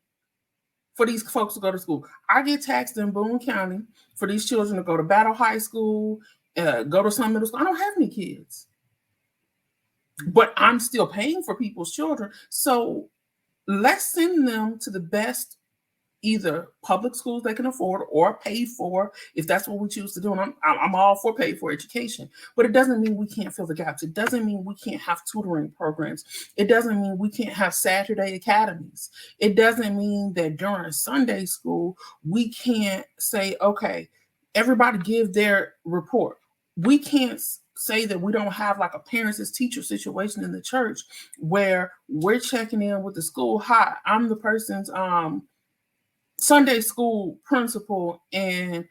for these folks to go to school. I get taxed in Boone County for these children to go to Battle High School, go to some middle school. I don't have any kids, but I'm still paying for people's children. So let's send them to the best, either public schools they can afford or pay for, if that's what we choose to do. And I'm all for pay for education, but it doesn't mean we can't fill the gaps. It doesn't mean we can't have tutoring programs. It doesn't mean we can't have Saturday academies. It doesn't mean that during Sunday school, we can't say, okay, everybody give their report. We can't say that we don't have like a parents as teacher situation in the church where we're checking in with the school. Hi, I'm the person's Sunday school principal, and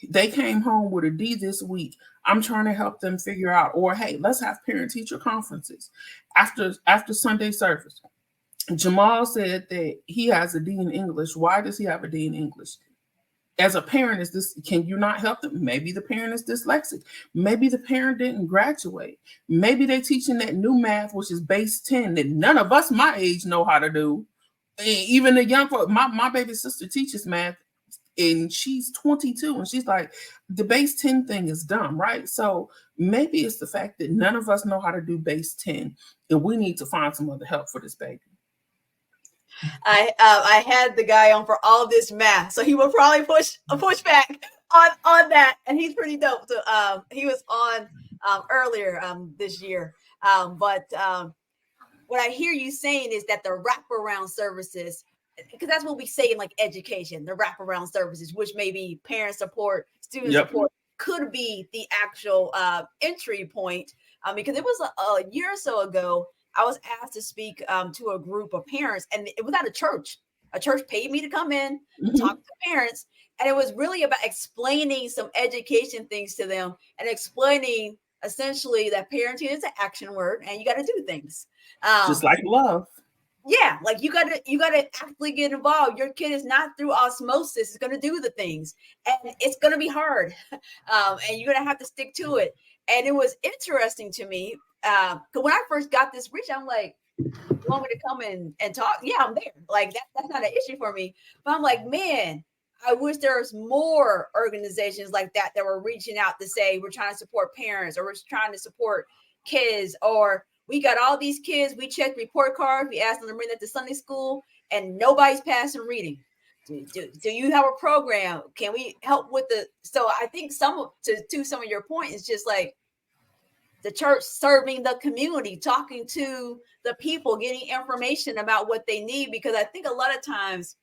they came home with a D this week. I'm trying to help them figure out, or hey, let's have parent teacher conferences after Sunday service. Jamal said that he has a D in English. Why does he have a D in English? As a parent, is this, can you not help them? Maybe the parent is dyslexic. Maybe the parent didn't graduate. Maybe they're teaching that new math, which is base 10, that none of us my age know how to do. Even the young folk, my baby sister teaches math, and she's 22, and she's like, the base 10 thing is dumb, right? So maybe it's the fact that none of us know how to do base 10, and we need to find some other help for this baby. I had the guy on for all this math, so he will probably push back on that, and he's pretty dope. So he was on earlier this year, but what I hear you saying is that the wraparound services, because that's what we say in like education, the wraparound services, which may be parent support, student support, could be the actual entry point. Because it was a year or so ago, I was asked to speak to a group of parents, and it was at a church. A church paid me to come in, talk to parents, and it was really about explaining some education things to them and explaining essentially that parenting is an action word and you got to do things. Just like love. Yeah, like you gotta actually get involved. Your kid is not through osmosis. It's gonna do the things, and it's gonna be hard, and you're gonna have to stick to it. And it was interesting to me because when I first got this reach, I'm like, you want me to come in and talk? Yeah, I'm there. Like that's not an issue for me. But I'm like, man, I wish there was more organizations like that were reaching out to say we're trying to support parents, or we're trying to support kids, or we got all these kids. We checked report cards. We asked them to bring that to Sunday school, and nobody's passing reading. Do you have a program? Can we help with the? So I think some of your point is just like the church serving the community, talking to the people, getting information about what they need. Because I think a lot of times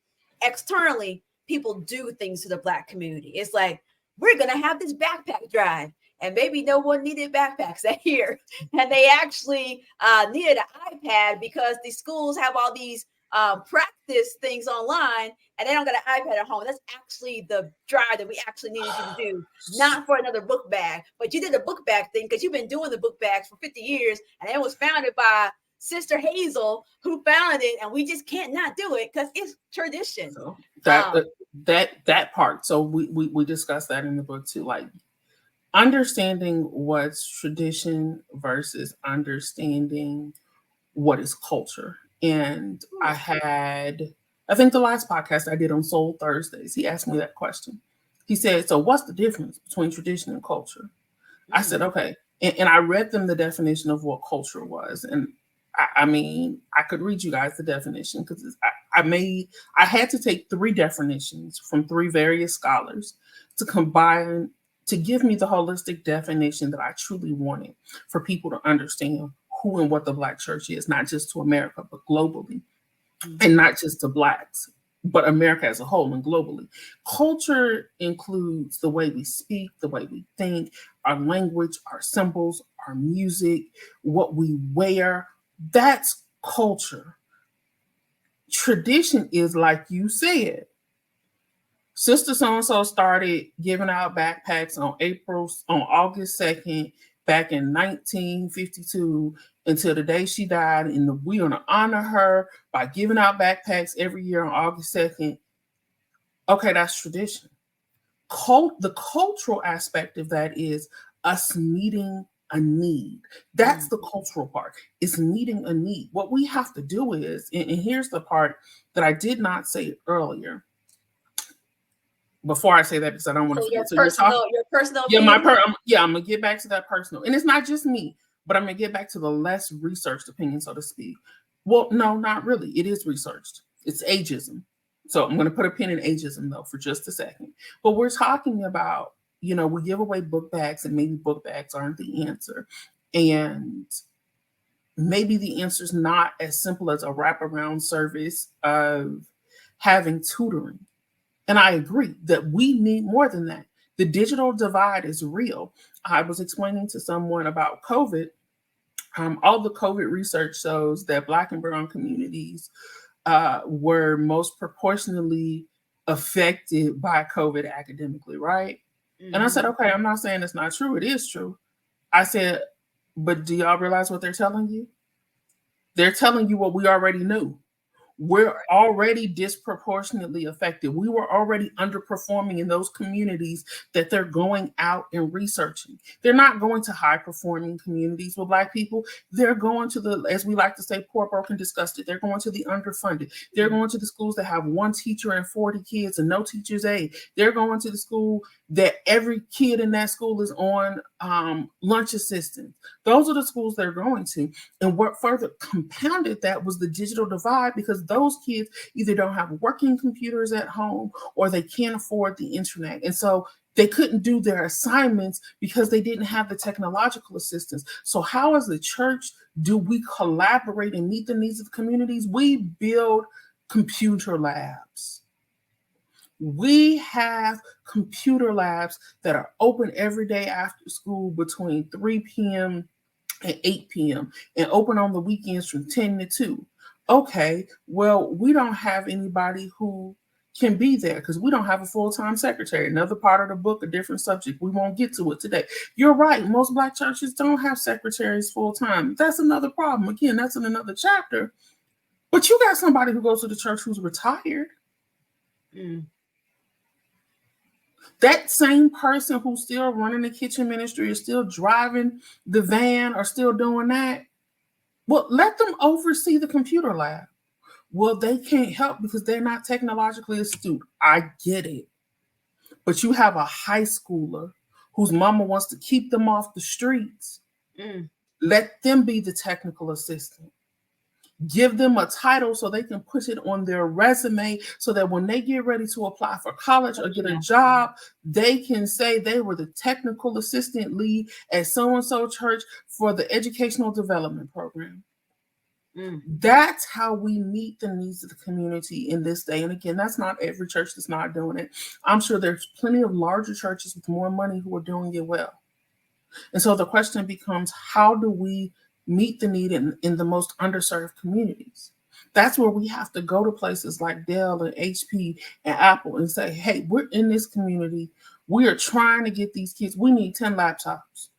externally, people do things to the Black community. It's like, we're going to have this backpack drive. And maybe no one needed backpacks that year. And they actually needed an iPad because the schools have all these practice things online, and they don't got an iPad at home. That's actually the drive that we actually needed you to do, not for another book bag. But you did the book bag thing because you've been doing the book bags for 50 years, and it was founded by Sister Hazel, who founded it, and we just can't not do it because it's tradition. So that part. So we discussed that in the book too, like understanding what's tradition versus understanding what is culture. And I think the last podcast I did on Soul Thursdays, he asked me that question. He said, so what's the difference between tradition and culture? I said, okay. And I read them the definition of what culture was. And I mean, I could read you guys the definition because I had to take 3 definitions from 3 various scholars to combine to give me the holistic definition that I truly wanted for people to understand who and what the Black church is, not just to America, but globally, and not just to Blacks, but America as a whole and globally. Culture includes the way we speak, the way we think, our language, our symbols, our music, what we wear. That's culture. Tradition is, like you said, Sister so-and-so started giving out backpacks on August 2nd, back in 1952 until the day she died. And we're going to honor her by giving out backpacks every year on August 2nd. Okay, that's tradition. The cultural aspect of that is us meeting a need. That's the cultural part. It's meeting a need. What we have to do is, and here's the part that I did not say earlier. Before I say that, because I don't want to forget. Your personal. Yeah, I'm gonna get back to that personal, and it's not just me, but I'm gonna get back to the less researched opinion, so to speak. Well, no, not really. It is researched. It's ageism. So I'm gonna put a pin in ageism though for just a second. But we're talking about, we give away book bags, and maybe book bags aren't the answer, and maybe the answer is not as simple as a wraparound service of having tutoring. And I agree that we need more than that. The digital divide is real. I was explaining to someone about COVID. All the COVID research shows that Black and brown communities were most proportionally affected by COVID academically, right? Mm-hmm. And I said, okay, I'm not saying it's not true. It is true. I said, but do y'all realize what they're telling you? They're telling you what we already knew. We're already disproportionately affected. We were already underperforming in those communities that they're going out and researching. They're not going to high performing communities with Black people. They're going to the, as we like to say, poor, broken, disgusted. They're going to the underfunded. They're going to the schools that have one teacher and 40 kids and no teacher's aide. They're going to the school that every kid in that school is on lunch assistance. Those are the schools they're going to. And what further compounded that was the digital divide, because those kids either don't have working computers at home or they can't afford the internet. And so they couldn't do their assignments because they didn't have the technological assistance. So how as a church do we collaborate and meet the needs of communities? We build computer labs. We have computer labs that are open every day after school between 3 p.m. and 8 p.m. and open on the weekends from 10 to 2. Okay, well, we don't have anybody who can be there because we don't have a full-time secretary. Another part of the book, a different subject. We won't get to it today. You're right. Most Black churches don't have secretaries full-time. That's another problem. Again, that's in another chapter. But you got somebody who goes to the church who's retired. Mm. That same person who's still running the kitchen ministry is still driving the van or still doing that. Well, let them oversee the computer lab. Well, they can't help because they're not technologically astute. I get it. But you have a high schooler whose mama wants to keep them off the streets. Mm. Let them be the technical assistant. Give them a title so they can put it on their resume so that when they get ready to apply for college or get a job, they can say they were the technical assistant lead at so-and-so church for the educational development program. Mm. That's how we meet the needs of the community in this day. And again, that's not every church that's not doing it. I'm sure there's plenty of larger churches with more money who are doing it well. And so the question becomes, how do we meet the need in the most underserved communities? That's where we have to go to places like Dell and HP and Apple and say, hey, we're in this community. We are trying to get these kids. We need 10 laptops.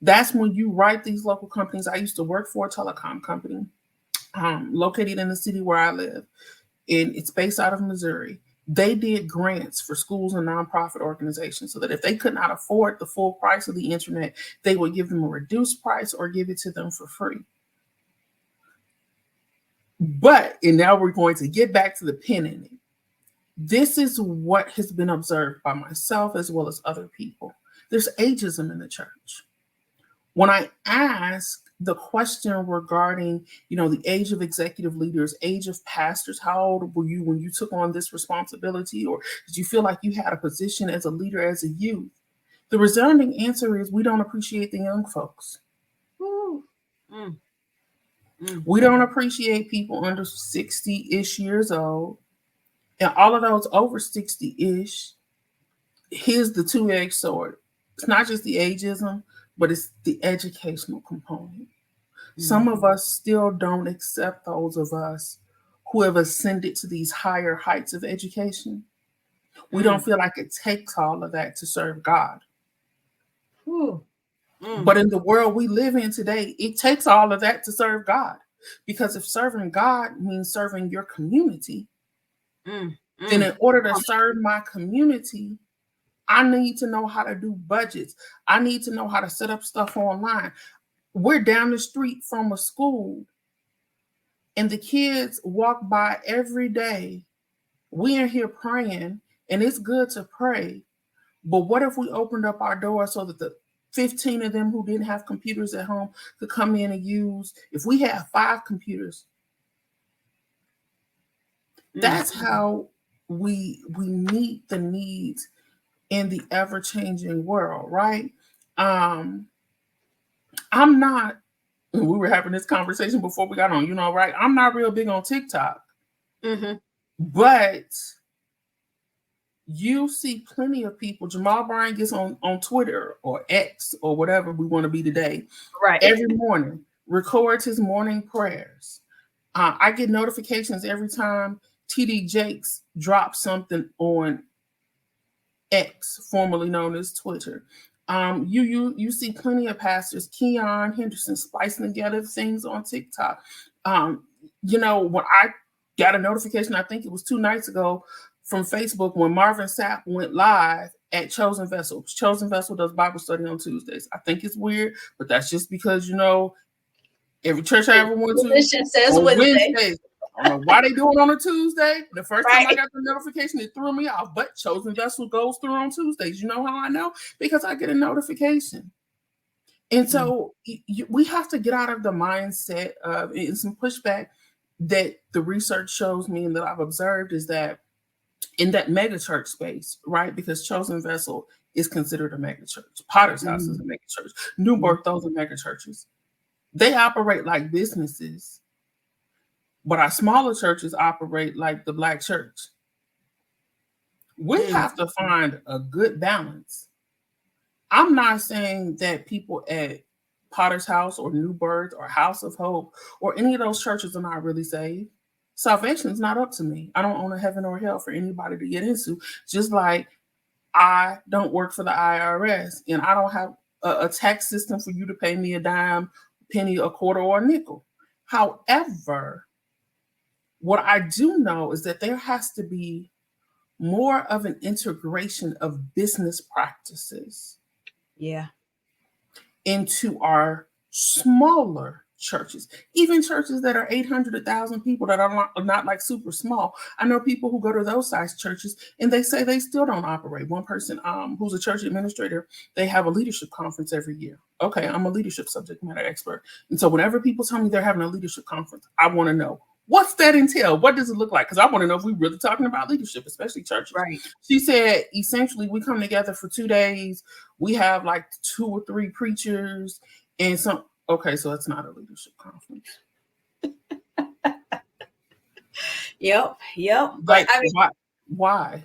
That's when you write these local companies. I used to work for a telecom company located in the city where I live. And it's based out of Missouri. They did grants for schools and nonprofit organizations so that if they could not afford the full price of the internet, they would give them a reduced price or give it to them for free. And now we're going to get back to the pen in it. This is what has been observed by myself as well as other people. There's ageism in the church. When I ask the question regarding, the age of executive leaders, age of pastors, how old were you when you took on this responsibility? Or did you feel like you had a position as a leader as a youth? The resounding answer is we don't appreciate the young folks. We don't appreciate people under 60-ish years old. And all of those over 60-ish, here's the two-edged sword. It's not just the ageism, but it's the educational component. Mm-hmm. Some of us still don't accept those of us who have ascended to these higher heights of education. We don't feel like it takes all of that to serve God. But in the world we live in today, it takes all of that to serve God. Because if serving God means serving your community, then in order to serve my community, I need to know how to do budgets. I need to know how to set up stuff online. We're down the street from a school and the kids walk by every day. We are here praying, and it's good to pray. But what if we opened up our door so that the 15 of them who didn't have computers at home could come in and use? If we have 5 computers, that's how we meet the needs in the ever-changing world, right? I'm not, we were having this conversation before we got on, right? I'm not real big on TikTok. But you see plenty of people. Jamal Bryant gets on Twitter or X or whatever we want to be today, Right. every morning, records his morning prayers. I get notifications every time TD Jakes drops something on X, formerly known as Twitter. You see plenty of pastors, Keon Henderson, splicing together things on TikTok. When I got a notification, I think it was 2 nights ago, from Facebook when Marvin Sapp went live at Chosen Vessel. Chosen Vessel does Bible study on Tuesdays. I think it's weird, but that's just because, every church I ever went to says on Wednesday. Wednesdays. I don't know why they do it on a Tuesday. The first time I Right. got the notification, it threw me off. But Chosen Vessel goes through on Tuesdays. You know how I know? Because I get a notification. And so we have to get out of the mindset of, and some pushback that the research shows me and that I've observed is that in that mega church space, right? Because Chosen Vessel is considered a mega church. Potter's House is a mega church. New Birth, those are mega churches. They operate like businesses, but our smaller churches operate like the Black church. We have to find a good balance. I'm not saying that people at Potter's House or New Birth or House of Hope or any of those churches are not really saved. Salvation is not up to me. I don't own a heaven or hell for anybody to get into. Just like I don't work for the IRS and I don't have a tax system for you to pay me a dime, penny, a quarter, or a nickel. However, what I do know is that there has to be more of an integration of business practices into our smaller churches, even churches that are 800, 1,000 people that are not like super small. I know people who go to those size churches and they say they still don't operate. One person who's a church administrator, they have a leadership conference every year. Okay, I'm a leadership subject matter expert. And so whenever people tell me they're having a leadership conference, I want to know, what's that entail? What does it look like? Because I want to know if we're really talking about leadership, especially churches. Right. She said, essentially, we come together for 2 days. We have like 2 or 3 preachers and some. Okay, so it's not a leadership conference. Yep. Like, I mean, why?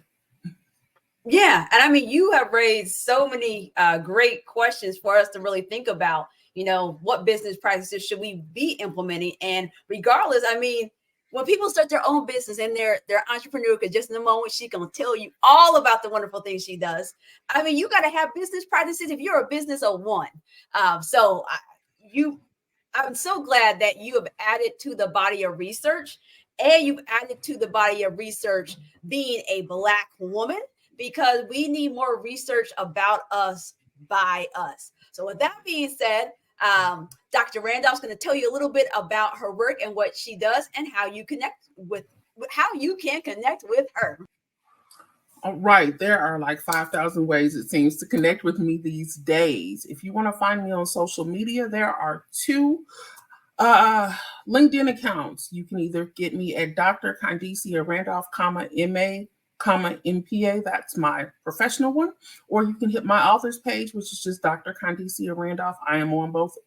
Yeah, and I mean, you have raised so many great questions for us to really think about. What business practices should we be implementing? And regardless, I mean, when people start their own business and they're entrepreneur, because just in a moment she can tell you all about the wonderful things she does. I mean, you got to have business practices if you're a business of one. I'm so glad that you have added to the body of research, and you've added to the body of research being a Black woman, because we need more research about us by us. So with that being said, Dr. Randolph's going to tell you a little bit about her work and what she does and how you can connect with her. All right, there are like 5,000 ways, it seems, to connect with me these days. If you want to find me on social media, there are 2 LinkedIn accounts. You can either get me at Dr. Khandicia Randolph, MA, MPA, that's my professional one, or you can hit my author's page, which is just Dr. Khandicia Randolph. I am on both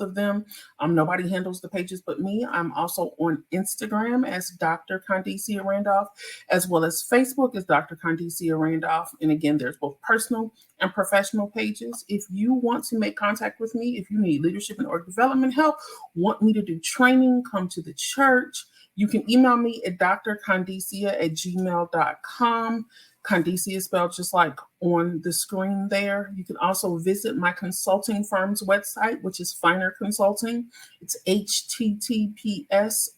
of them. Nobody handles the pages but me. I'm also on Instagram as Dr. Khandicia Randolph, as well as Facebook as Dr. Khandicia Randolph. And again, there's both personal and professional pages. If you want to make contact with me, if you need leadership and org development help, want me to do training, come to the church, you can email me at drkhandicia@gmail.com. Khandicia is spelled just like on the screen there. You can also visit my consulting firm's website, which is Finer Consulting. It's https://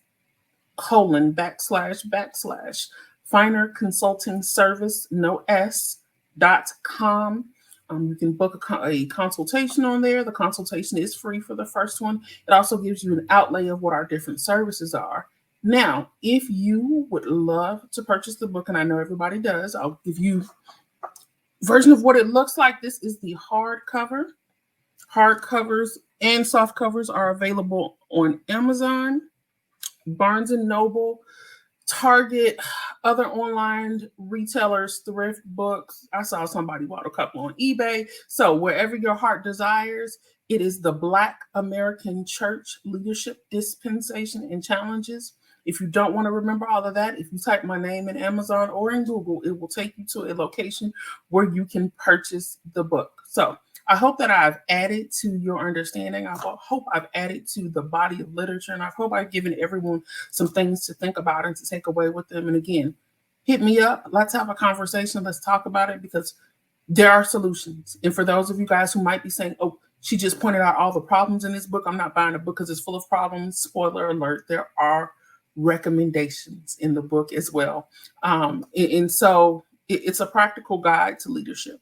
Finer Consulting Service, no S.com. You can book a consultation on there. The consultation is free for the first one. It also gives you an outlay of what our different services are. Now, if you would love to purchase the book, and I know everybody does, I'll give you a version of what it looks like. This is the hardcover. Hardcovers and soft covers are available on Amazon, Barnes & Noble, Target, other online retailers, thrift books. I saw somebody bought a couple on eBay. So wherever your heart desires, it is the Black American Church Leadership Dispensation and Challenges. If you don't want to remember all of that, if you type my name in Amazon or in Google, it will take you to a location where you can purchase the book. So I hope that I've added to your understanding. I hope I've added to the body of literature, and I hope I've given everyone some things to think about and to take away with them. And again, hit me up. Let's have a conversation. Let's talk about it, because there are solutions. And for those of you guys who might be saying, oh, she just pointed out all the problems in this book, I'm not buying a book because it's full of problems. Spoiler alert, there are recommendations in the book as well. And so it's a practical guide to leadership.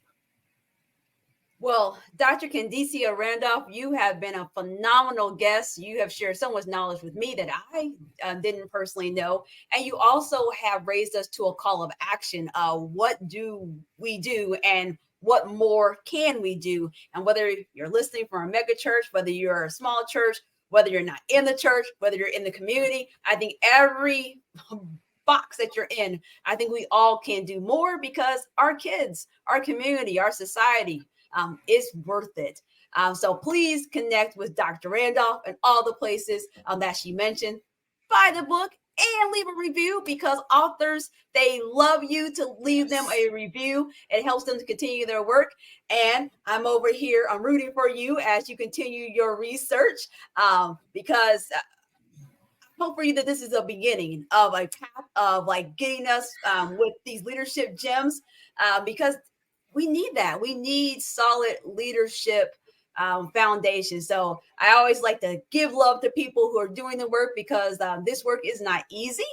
Well, Dr. Khandicia Randolph, you have been a phenomenal guest. You have shared so much knowledge with me that I didn't personally know. And you also have raised us to a call of action. What do we do, and what more can we do? And whether you're listening from a mega church, whether you're a small church, whether you're not in the church, whether you're in the community, I think every box that you're in, I think we all can do more, because our kids, our community, our society, is worth it. So please connect with Dr. Randolph and all the places that she mentioned. Buy the book and leave a review, because authors, they love you to leave them a review. It helps them to continue their work. And I'm over here, I'm rooting for you as you continue your research, because I hope for you that this is a beginning of a path of like getting us with these leadership gems, because we need that. We need solid leadership foundation. So I always like to give love to people who are doing the work, because this work is not easy,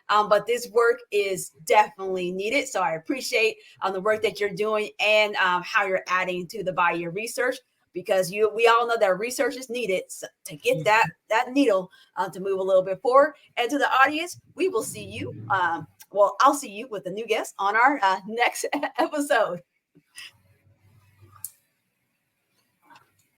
but this work is definitely needed. So I appreciate the work that you're doing, and how you're adding to the body of research, because we all know that research is needed to get that needle to move a little bit forward. And to the audience, we will see you. I'll see you with a new guest on our next episode.